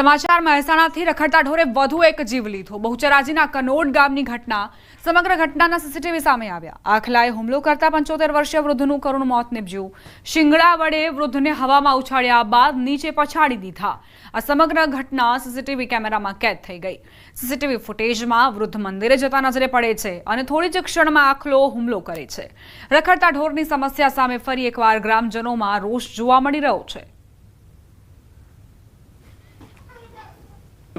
સમાચાર મહેસાણાથી રખડતા ઢોરે વધુ એક જીવ લીધો। બહુચરાજીના કનોડ ગામની ઘટના સમગ્ર ઘટનાના સીસીટીવી સામે આવ્યા। આખલાએ હુમલો કરતા 75 વર્ષીય વૃદ્ધનું કરુણ મોત નીપજ્યું। શિંગડા વડે વૃદ્ધને હવામાં ઉછાળ્યા બાદ નીચે પછાડી દીધા। આ સમગ્ર ઘટના સીસીટીવી કેમેરામાં કેદ થઈ ગઈ। સીસીટીવી ફૂટેજમાં વૃદ્ધ મંદિરે જતા નજરે પડે છે અને થોડી જ ક્ષણમાં આખલો હુમલો કરે છે। રખડતા ઢોરની સમસ્યા સામે ફરી એકવાર ગ્રામજનોમાં રોષ જોવા મળી રહ્યો છે।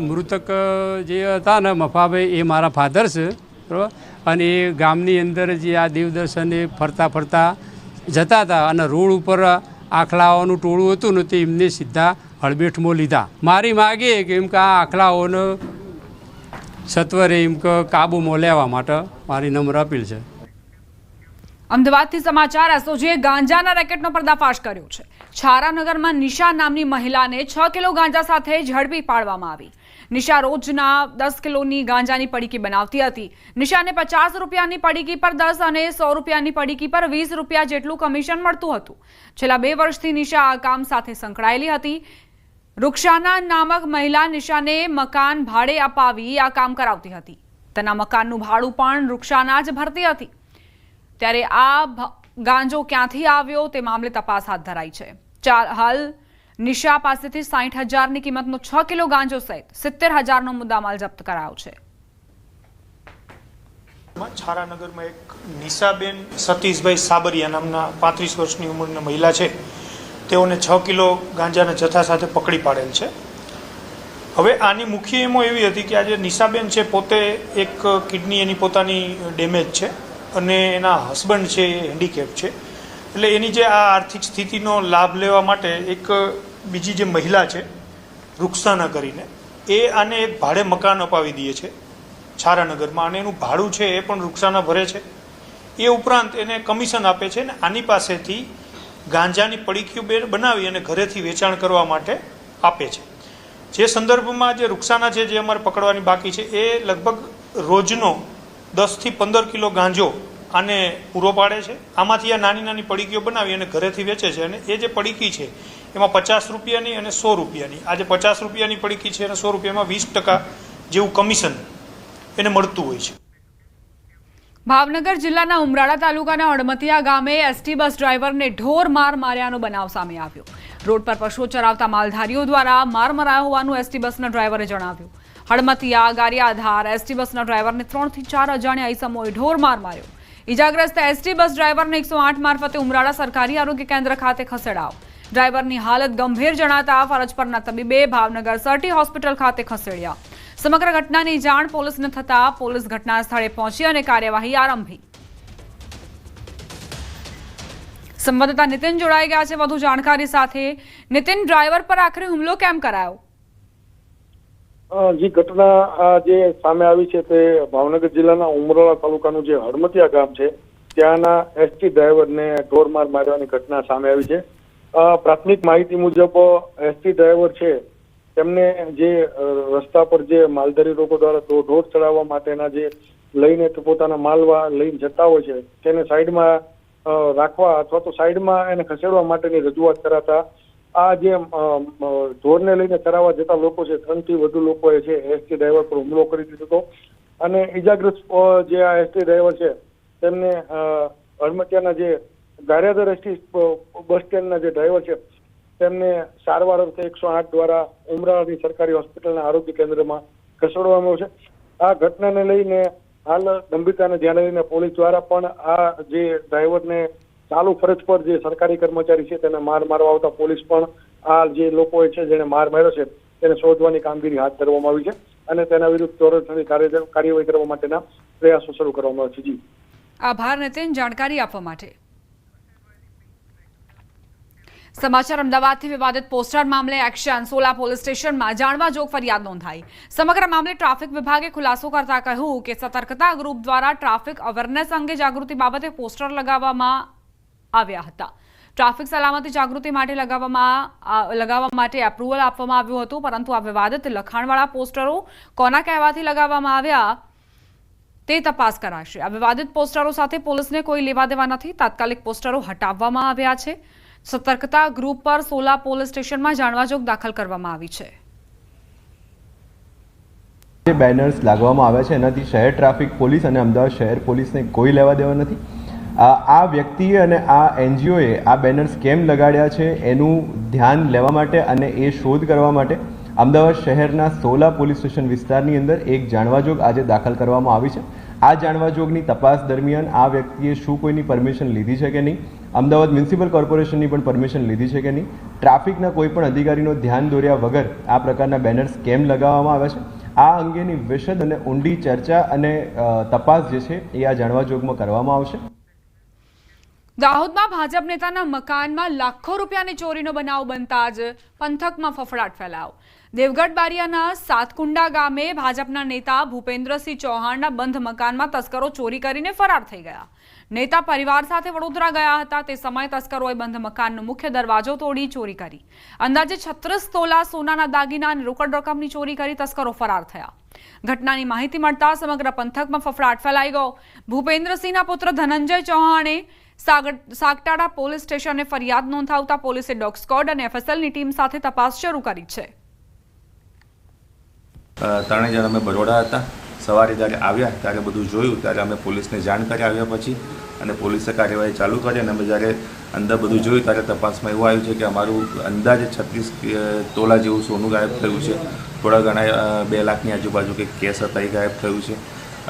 મૃતક જે હતા ને મફાભાઈ એ મારા ફાધર છે બરાબર, અને એ ગામની અંદર જે આ દેવદર્શને ફરતા ફરતા જતા હતા અને રોડ ઉપર આખલાઓનું ટોળું હતું ને તે એમને સીધા હળબેટમાં લીધા। મારી માગે કે એમ કે આ આખલાઓને સત્વરે એમ કે કાબૂમાં લેવા માટે મારી નમ્ર અપીલ છે। અમદાવાદથી સમાચાર એસઓજીએ ગાંજાના રેકેટનો પર્દાફાશ કર્યો છે। છારાનગરમાં નિશા નામની મહિલાને 6 કિલો ગાંજા સાથે ઝડપી પાડવામાં આવી। નિશા રોજના 10 કિલોની ગાંજાની પડીકી બનાવતી હતી। નિશાને 50 રૂપિયાની પડીકી પર 10 અને 100 રૂપિયાની પડીકી પર 20 રૂપિયા જેટલું કમિશન મળતું હતું। છેલ્લા 2 વર્ષથી નિશા આ કામ સાથે સંકળાયેલી હતી। રૂક્ષાના નામક મહિલા નિશાને મકાન ભાડે અપાવી આ કામ કરાવતી હતી। તેના મકાનનું ભાડું પણ રૂક્ષાના જ ભરતી હતી। ત્યારે આ ગાંજો ક્યાંથી આવ્યો તે મામલે તપાસ હાથ ધરાઈ છે। હાલ નિશા પાસેથી 60,000ની કિંમતનો 6 કિલો ગાંજો સહિત 70,000નો મુદ્દામાલ જપ્ત કરાયો છે। છારાનગરમાં એક નિશાબેન સતીશભાઈ સાબરિયા નામના 35 વર્ષની ઉંમરના મહિલા છે, તેઓને 6 કિલો ગાંજાના જથ્થા સાથે પકડી પાડેલ છે। હવે આની મુખ્ય એમો એવી હતી કે આજે નિશાબેન છે પોતે એક કિડની એની પોતાની ડેમેજ છે અને એના હસબન્ડ છે એ હેન્ડીકેપ છે, એટલે એની જે આ આર્થિક સ્થિતિનો લાભ લેવા માટે એક બીજી જે મહિલા છે રૂક્ષાના કરીને એ આને એક ભાડે મકાન અપાવી દે છે છારાનગરમાં, અને એનું ભાડું છે એ પણ રૂક્ષાના ભરે છે। એ ઉપરાંત એને કમિશન આપે છે ને આની પાસેથી ગાંજાની પડીકીઓ બનાવી અને ઘરેથી વેચાણ કરવા માટે આપે છે। જે સંદર્ભમાં જે રૂક્ષાના છે જે અમારે પકડવાની બાકી છે એ લગભગ રોજનો 10 થી 15 કિલો ગાંજો આને પૂરો પાડે છે। આમાંથી આ નાની નાની પડીકીઓ બનાવી અને ઘરેથી વેચે છે, અને એ જે પડીકી છે એમાં 50 રૂપિયાની અને 100 રૂપિયાની, આ જે 50 રૂપિયાની પડીકી છે અને 100 રૂપિયામાં 20% જેવું કમિશન એને મળતું હોય છે। ભાવનગર જિલ્લાના ઉમરાળા તાલુકાના હડમતિયા ગામે એસટી બસ ડ્રાઈવરને ઢોર માર માર્યાનો બનાવ સામે આવ્યો। રોડ પર પશુઓ ચરાવતા માલધારીઓ દ્વારા માર મરાયો હોવાનું એસટી બસના ડ્રાઈવરે જણાવ્યું। હડમતિયા ગારિયાધાર એસટી બસના ડ્રાઈવરને 3 થી 4 અજાણ્યા ઈસમોએ ઢોર માર માર્યો। ઈજાગ્રસ્ત એસટી બસ ડ્રાઈવરને 108 મારફતે ઉમરાળા સરકારી આરોગ્ય કેન્દ્ર ખાતે ખસેડાયો। ડ્રાઈવરની હાલત ગંભીર જણાતા ફરજ પરના તબીબે ભાવનગર સરટી હોસ્પિટલ ખાતે ખસેડ્યા। સમગ્ર ઘટનાની જાણ પોલીસને થતા પોલીસ ઘટના સ્થળે પહોંચી અને કાર્યવાહી આરંભી। સંવાદદાતા નીતિન જોડાઈ ગયા છે વધુ જાણકારી સાથે। નીતિન, ડ્રાઈવર પર આખરે હુમલો કેમ કરાયો? જે ઘટના જે સામે આવી છે તે ભાવનગર જિલ્લાના ઉમરાળા તાલુકાનું જે હડમતિયા ગામ છે ત્યાંના એસટી ડ્રાઈવરને ઢોરમાર મારવાની ઘટના સામે આવી છે। પ્રાથમિક માહિતી મુજબ એસટી ડ્રાઈવર છે તેમને જે રસ્તા પર જે માલધારી લોકો દ્વારા ઢોર ચડાવવા માટેના જે લઈને પોતાના માલવા લઈને જતા હોય છે તેને સાઈડમાં રાખવા અથવા તો સાઈડમાં એને ખસેડવા માટેની રજૂઆત કરાતા આ જે ઢોરને લઈને ચરાવવા જતા લોકો છે 3 થી વધુ લોકોએ છે એસટી ડ્રાઈવર પર હુમલો કરી દીધો હતો, અને ઈજાગ્રસ્ત જે આ એસટી ડ્રાઈવર છે તેમને હડમતિયાના જે ગારિયાધાર એસટી બસ સ્ટેન્ડના જે ડ્રાઈવર છે તેમને સારવાર અર્થે 108 દ્વારા ઉમરાળાની સરકારી હોસ્પિટલના આરોગ્ય કેન્દ્રમાં ખસેડવામાં આવ્યો છે। આ ઘટનાને લઈને હાલ ગંભીરતાને ધ્યાને લઈને પોલીસ દ્વારા પણ આ જે ડ્રાઈવરને ચાલુ ફરજ પર જે સરકારી કર્મચારી છે તેને માર મારવા આવતા પોલીસ પણ આ જે લોકો છે જેને માર માર્યો છે તેને શોધવાની કામગીરી હાથ ધરવામાં આવી છે અને તેના વિરુદ્ધ ત્વરિત કાર્યવાહી કરવા માટેના પ્રયાસો શરૂ કરવામાં આવ્યા છે। જી આભાર નીતિન જાણકારી આપવા માટે। સમાચાર અમદાવાદથી વિવાદિત પોસ્ટર મામલે એક્શન। સોલા પોલીસ સ્ટેશનમાં જાણવા જોગ ફરિયાદ નોંધાઈ। સમગ્ર મામલે ટ્રાફિક વિભાગે ખુલાસો કરતા કહ્યું કે સતર્કતા ગ્રુપ દ્વારા ટ્રાફિક અવેરનેસ અંગે જાગૃતિ બાબતે પોસ્ટર લગાવવામાં આવ્યા હતા। ટ્રાફિક સલામતી જાગૃતિ માટે લગાવવા માટે એપ્રુવલ આપવામાં આવ્યું હતું, પરંતુ આ વિવાદિત લખાણવાળા પોસ્ટરો કોના કહેવાથી લગાવવામાં આવ્યા તે તપાસ કરાશે। આ વિવાદિત પોસ્ટરો સાથે પોલીસને કોઈ લેવા દેવા નથી। તાત્કાલિક પોસ્ટરો હટાવવામાં આવ્યા છે। સતર્કતા ગ્રુપ પર સોલા પોલીસ સ્ટેશનમાં જાણવાજોગ દાખલ કરવામાં આવી છે। જે બેનર્સ લાગવામાં આવ્યા છે એનાથી શહેર ટ્રાફિક પોલીસ અને અમદાવાદ શહેર પોલીસને કોઈ લેવા દેવા નથી. આ વ્યક્તિએ અને આ એનજીઓએ આ બેનર્સ કેમ લગાડ્યા છે એનું ધ્યાન લેવા માટે અને એ શોધ કરવા માટે અમદાવાદ શહેરના 16 પોલીસ સ્ટેશન વિસ્તારની અંદર એક જાણવાજોગ આજે દાખલ કરવામાં આવી છે. આ જાણવાજોગની તપાસ દરમિયાન આ વ્યક્તિએ શું કોઈની પરમિશન લીધી છે કે નહીં, અમદાવાદ મ્યુનિસિપલ કોર્પોરેશનની પણ પરમિશન લીધી છે કે નહીં, ટ્રાફિકના કોઈ પણ અધિકારીનો ધ્યાન દોર્યા વગર આ પ્રકારના બેનર્સ કેમ લગાવવામાં આવ્યા છે, આ અંગેની વિશદ અને ઊંડી ચર્ચા અને તપાસ જે છે એ આ જાણવાજોગમાં કરવામાં આવશે. દાહોદમાં ભાજપ નેતાના મકાનમાં લાખો રૂપિયાની ચોરીનો બનાવ બનતા જ પંથકમાં ફફડાટ ફેલાયો. દેવગઢ બારિયાના સાતકુંડા ગામે ભાજપના નેતા ભૂપેન્દ્રસિંહ ચૌહાણના બંધ મકાનમાં તસ્કરો ચોરી કરીને ફરાર થઈ ગયા. નેતા પરિવાર સાથે વડોદરા ગયા હતા તે સમયે તસ્કરોએ બંધ મકાનનો મુખ્ય દરવાજો તોડી ચોરી કરી. અંદાજે 36 તોલા સોનાના દાગીના અને રોકડ રકમની ચોરી કરી તસ્કરો ફરાર થયા. ઘટનાની માહિતી મળતા સમગ્ર પંથકમાં ફફડાટ ફેલાઈ ગયો. ભૂપેન્દ્રસિંહના પુત્ર ધનંજય ચૌહાણે સાગટાડા પોલીસ સ્ટેશને ફરિયાદ નોંધાવતા પોલીસે ડોગ સ્ક્વોડ અને એફએસએલની ટીમ સાથે તપાસ શરૂ કરી છે. ત્રણેય જણ અમે બરોડા હતા. સવારે જ્યારે આવ્યા ત્યારે બધું જોયું ત્યારે અમે પોલીસને જાણ કરી આવ્યા પછી અને પોલીસે કાર્યવાહી ચાલુ કરી અને અમે જ્યારે અંદર બધું જોયું ત્યારે તપાસમાં એવું આવ્યું છે કે અમારું અંદાજે 36 તોલા જેવું સોનું ગાયબ થયું છે. થોડા ઘણા 2 લાખની આજુબાજુ કંઈક કેસ હતા એ ગાયબ થયું છે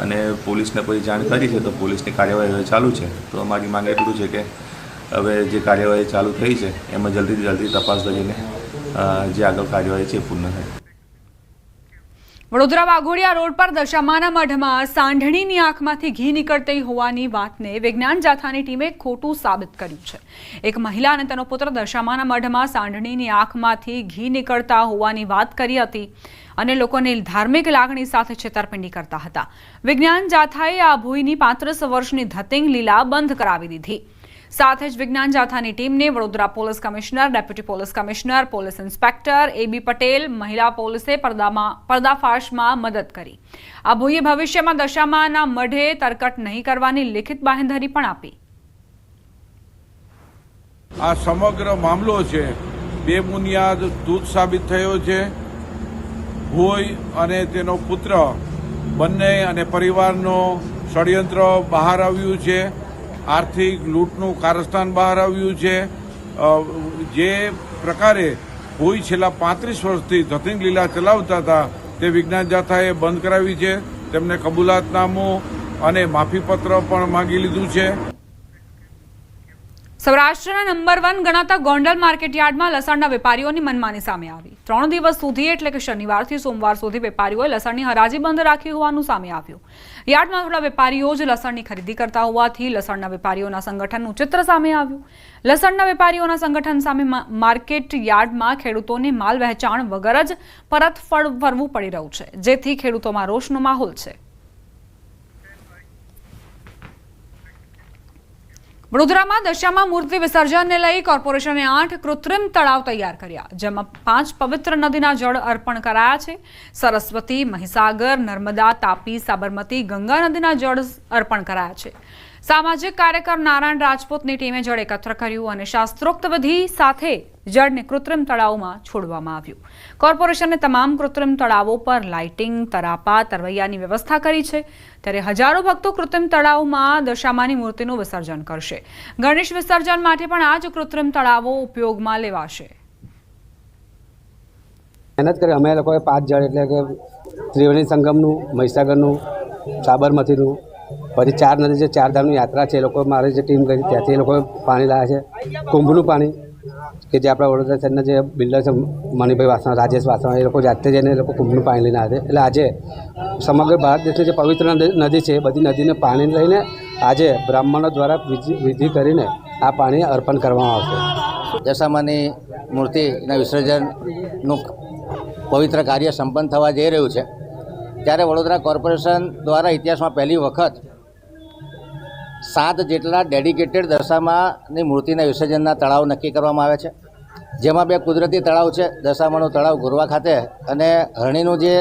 અને પોલીસને પછી જાણ કરી છે તો પોલીસની કાર્યવાહી હવે ચાલુ છે. તો અમારી માંગ એટલું છે કે હવે જે કાર્યવાહી ચાલુ થઈ છે એમાં જલ્દીથી જલ્દી તપાસ કરીને જે આગળ કાર્યવાહી છે એ પૂર્ણ થાય. વડોદરા વાઘોડિયા રોડ પર દશામાના મઢમાં સાંઢણીની આંખમાંથી ઘી નીકળતી હોવાની વાતને વિજ્ઞાન જાથાની ટીમે ખોટું સાબિત કર્યું છે. એક મહિલા અને તેનો પુત્ર દશામાના મઢમાં સાંઢણીની આંખમાંથી ઘી નીકળતા હોવાની વાત કરી હતી અને લોકોને ધાર્મિક લાગણી સાથે છેતરપિંડી કરતા હતા. વિજ્ઞાન જાથાએ આ ભૂઈની 35 વર્ષની ધતિંગ લીલા બંધ કરાવી દીધી. સાથે જ વિજ્ઞાન જાથાની ટીમને Vadodara police commissioner, deputy police commissioner, police inspector AB Patel, મહિલા પોલીસે પર્દાફાશમાં મદદ કરી. આ ભૂઈએ ભવિષ્યમાં દશામાના મઢે તરકટ નહીં કરવાની લિખિત બાંહેધરી પણ આપી. આ સમગ્ર મામલો છે બેબુનિયાદ તૂટ સાબિત થયો છે. ભોઈ અને તેનો પુત્ર બંને અને પરિવારનો ષડયંત્ર બહાર આવ્યું છે. આર્થિક લૂંટનું કારસ્તાન બહાર આવ્યું છે. જે પ્રકારે ભોઈ છેલ્લા 35 વર્ષથી ધતિંગ લીલા ચલાવતા હતા તે વિજ્ઞાન જાથાએ બંધ કરાવી છે. તેમને કબૂલાતનામું અને માફીપત્ર પણ માંગી લીધું છે. સૌરાષ્ટ્રના નંબર 1 ગણાતા ગોંડલ માર્કેટ યાર્ડમાં લસણના વેપારીઓની મનમાની સામે આવી. 3 દિવસ સુધી એટલે કે શનિવારથી સોમવાર સુધી વેપારીઓએ લસણની હરાજી બંધ રાખી હોવાનું સામે આવ્યું. યાર્ડમાં થોડા વેપારીઓ જ લસણની ખરીદી કરતા હોવાથી લસણના વેપારીઓના સંગઠનનું ચિત્ર સામે આવ્યું. લસણના વેપારીઓના સંગઠન સામે માર્કેટ યાર્ડમાં ખેડૂતોને માલ વહેંચાણ વગર જ પરત ફરવું પડી રહ્યું છે, જેથી ખેડૂતોમાં રોષનો માહોલ છે. વડોદરામાં દશામા મૂર્તિ વિસર્જનને લઈ કોર્પોરેશને 8 કૃત્રિમ તળાવ તૈયાર કર્યા, જેમાં 5 પવિત્ર નદીના જળ અર્પણ કરાયા છે. સરસ્વતી, મહીસાગર, નર્મદા, તાપી, સાબરમતી, ગંગા નદીના જળ અર્પણ કરાયા છે. સામાજિક કાર્યકર નારાયણ રાજપૂતની ટીમે જળ એકત્ર કર્યું અને શાસ્ત્રોક્ત વિધિ સાથે જળને કૃત્રિમ તળાવમાં છોડવામાં આવ્યું. કોર્પોરેશને તમામ કૃત્રિમ તળાવો પર લાઇટિંગ, તરાપા, તરવૈયાની વ્યવસ્થા કરી છે. ત્યારે હજારો ભક્તો કૃત્રિમ તળાવમાં દશામાની મૂર્તિનું વિસર્જન કરશે. ગણેશ વિસર્જન માટે પણ આ જ કૃત્રિમ તળાવો ઉપયોગમાં લેવાશે. મહેનત કરી અમે લોકોએ 5 જળ એટલે કે ત્રિવેણી સંગમનું, મહીસાગરનું, સાબરમતીનું, પછી 4 નદી જે 4 ધામની યાત્રા છે એ લોકો મારી જે ટીમ ગઈ ત્યાંથી એ લોકોએ પાણી લાવ્યા છે. કુંભનું પાણી કે જે આપણા વડોદરા શહેરના જે બિલ્ડર છે મણિભાઈ વાસણ, રાજેશ વાસણ, એ લોકો જાતે જઈને એ લોકો કુંભનું પાણી લઈને આવે છે. એટલે આજે સમગ્ર ભારત દેશની જે પવિત્ર નદી છે એ બધી નદીને પાણી લઈને આજે બ્રાહ્મણો દ્વારા વિધિ કરીને આ પાણી અર્પણ કરવામાં આવશે. દશામાની મૂર્તિના વિસર્જનનું પવિત્ર કાર્ય સંપન્ન થવા જઈ રહ્યું છે ત્યારે વડોદરા કોર્પોરેશન દ્વારા ઇતિહાસમાં પહેલી વખત 7 જેટલા ડેડિકેટેડ દશામાની મૂર્તિના વિસર્જનના તળાવ નક્કી કરવામાં આવ્યા છે. જેમાં 2 કુદરતી તળાવ છે. દશામાનું તળાવ ગોરવા ખાતે અને હરણીનું જે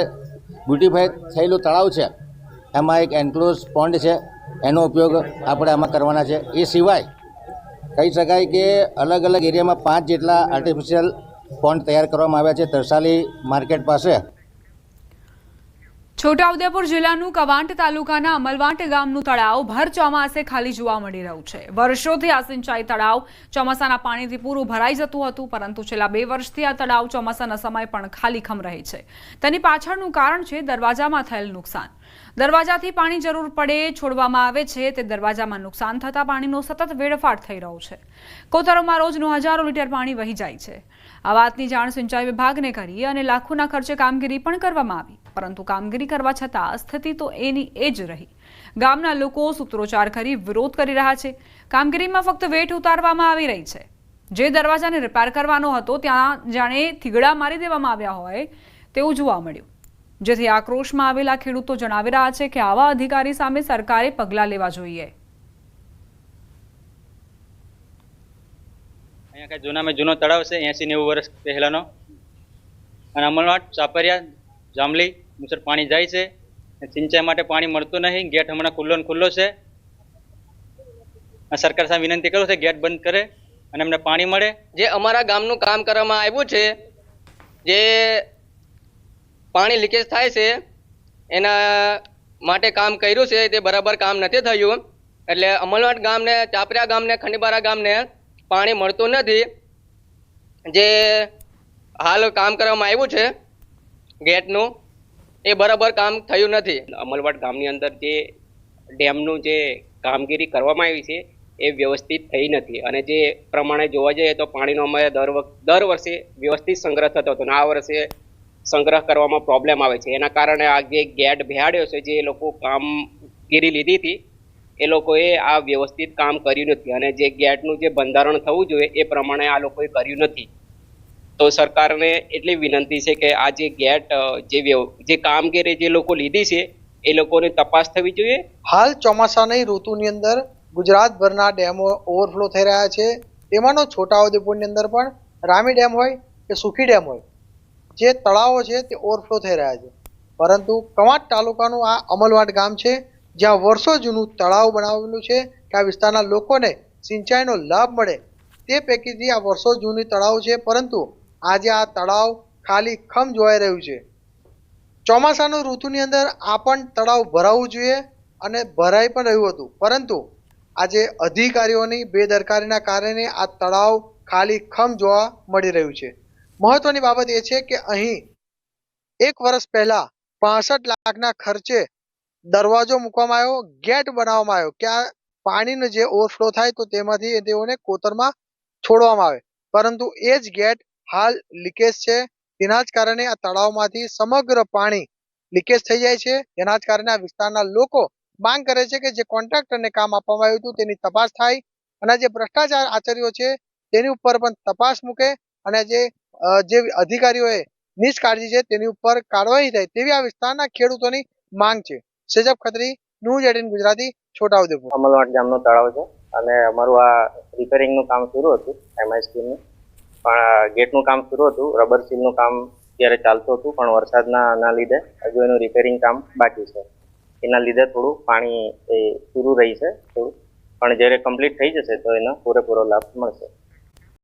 બ્યુટીફાઈ થયેલું તળાવ છે એમાં એક એન્ક્લોઝ પોન્ડ છે, એનો ઉપયોગ આપણે આમાં કરવાના છે. એ સિવાય કહી શકાય કે અલગ અલગ એરિયામાં 5 જેટલા આર્ટિફિશિયલ પોન્ડ તૈયાર કરવામાં આવ્યા છે તરસાલી માર્કેટ પાસે. છોટાઉદેપુર જિલ્લાનું કવાંટ તાલુકાના અમલવાંટ ગામનું તળાવ ભર ચોમાસે ખાલી જોવા મળી રહ્યું છે. વર્ષોથી આ સિંચાઈ તળાવ ચોમાસાના પાણીથી પૂરું ભરાઈ જતું હતું, પરંતુ છેલ્લા 2 વર્ષથી આ તળાવ ચોમાસાના સમય પણ ખાલીખમ રહે છે. તેની પાછળનું કારણ છે દરવાજામાં થયેલ નુકસાન. દરવાજાથી પાણી જરૂર પડે છોડવામાં આવે છે, તે દરવાજામાં નુકસાન થતા પાણીનો સતત વેડફાટ થઈ રહ્યો છે. કોતરોમાં રોજનું હજારો લીટર પાણી વહી જાય છે. આ વાતની જાણ સિંચાઈ વિભાગને કરી અને લાખોના ખર્ચે કામગીરી પણ કરવામાં આવી, પરંતુ કામગીરી કરવા છતાં સ્થિતિ તો એની એ જ રહી. ગામના લોકો સૂત્રોચ્ચાર કરી વિરોધ કરી રહ્યા છે. કામગીરીમાં ફક્ત વેઠ ઉતારવામાં આવી રહી છે. જે દરવાજાને રિપેર કરવાનો હતો ત્યાં જાણે થીગડા મારી દેવામાં આવ્યા હોય તેવું જોવા મળ્યું, જેથી આક્રોશમાં આવેલા ખેડૂતો જણાવી રહ્યા છે કે આવા અધિકારી સામે સરકારે પગલાં લેવા જોઈએ. અહીંયા જૂનામાં જૂનો તળાવ છે, 80-90 વર્ષ પહેલાનો, અને અમલવાટ, સાપરિયા, જાંબલી મુસર પાણી જાય છે. સિંચાઈ માટે પાણી મળતું નહીં. ગેટ હમણાં ખુલ્લો છે. સરકાર સામે વિનંતી કરું છે ગેટ બંધ કરે અને અમને પાણી મળે. જે અમારા ગામનું કામ કરવામાં આવ્યું છે, જે પાણી લીકેજ થાય છે એના માટે કામ કર્યું છે, તે બરાબર કામ નથી થયું. એટલે અમલવાટ ગામને, ચાપરિયા ગામને, ખંડીબારા ગામને પાણી મળતું નથી. જે હાલ કામ કરવામાં આવ્યું છે ગેટનું, એ બરાબર કામ થયું નથી. અમલવાટ ગામની અંદર જે ડેમનું જે કામગીરી કરવામાં આવી છે એ વ્યવસ્થિત થઈ નથી, અને જે પ્રમાણે જોવા જઈએ તો પાણીનો અમારે દર વર્ષે વ્યવસ્થિત સંગ્રહ થતો હતો, અને આ વર્ષે સંગ્રહ કરવામાં પ્રોબ્લેમ આવે છે. એના કારણે આ જે ગેટ બેહાડ્યો છે, જે લોકો કામગીરી લીધી હતી એ લોકોએ આ વ્યવસ્થિત કામ કર્યું નથી, અને જે ગેટનું જે બંધારણ થવું જોઈએ એ પ્રમાણે આ લોકોએ કર્યું નથી. તો સરકારને એટલી વિનંતી છે કે આ જે ગેટ જે કામગીરી જે લોકો લીધી છે એ લોકોની તપાસ થવી જોઈએ. હાલ ચોમાસાની ઋતુની અંદર ગુજરાતભરના ડેમો ઓવરફ્લો થઈ રહ્યા છે. તેમાંનો છોટાઉદેપુરની અંદર પણ રામી ડેમ હોય કે સુખી ડેમ હોય, જે તળાવો છે તે ઓવરફ્લો થઈ રહ્યા છે. પરંતુ કવાંટ તાલુકાનું આ અમલવાટ ગામ છે, જ્યાં વર્ષો જૂનું તળાવ બનાવેલું છે કે આ વિસ્તારના લોકોને સિંચાઈનો લાભ મળે તે પૈકીથી આ વર્ષો જૂની તળાવ છે. પરંતુ આજે આ તળાવ ખાલી ખમ જોવાઈ રહ્યું છે. ચોમાસાનું ઋતુની અંદર આ પણ તળાવ ભરાવવું જોઈએ અને ભરાઈ પણ રહ્યું હતું, પરંતુ આજે અધિકારીઓની બેદરકારીના કારણે આ તળાવ ખાલી ખમ જોવા મળી રહ્યું છે. મહત્વની બાબત એ છે કે અહીં 1 વર્ષ પહેલા 65 લાખના ખર્ચે દરવાજો મૂકવામાં આવ્યો, ગેટ બનાવવામાં આવ્યો કે આ પાણીનો જે ઓવરફ્લો થાય તો તેમાંથી તેઓને કોતરમાં છોડવામાં આવે, પરંતુ એ જ ગેટ હાલ લીકેજ છે. તેના જ કારણે આ તળાવમાંથી સમગ્ર પાણી લીકેજ થઈ જાય છે. તેના જ કારણે આ વિસ્તારના લોકો માંગ કરે છે કે જે કોન્ટ્રાક્ટરને કામ આપવામાં આવ્યું હતું તેની તપાસ થાય, અને જે ભ્રષ્ટાચાર આચર્યો છે તેની ઉપર પણ તપાસ મૂકે, અને જે અધિકારીઓએ નિષ્કાળજી છે તેની ઉપર કાર્યવાહી થાય તેવી આ વિસ્તારના ખેડૂતોની માંગ છે. સેજબ ખત્રી, ન્યૂઝ 18 ગુજરાતી, છોટાઉદેપુર. અમલવાટ ગામનું તળાવ છે અને અમારું આ રિપેરિંગનું કામ શરૂ હતું, એમઆઈ સ્કીમનું, પણ ગેટનું કામ શરૂ હતું, રબર સીલનું કામ ત્યારે ચાલતું હતું, પણ વરસાદના લીધે હજુ એનું રિપેરિંગ કામ બાકી છે. એના લીધે થોડું પાણી એ પૂરું રહી છે થોડું, પણ જ્યારે કમ્પ્લીટ થઈ જશે તો એનો પૂરેપૂરો લાભ મળશે.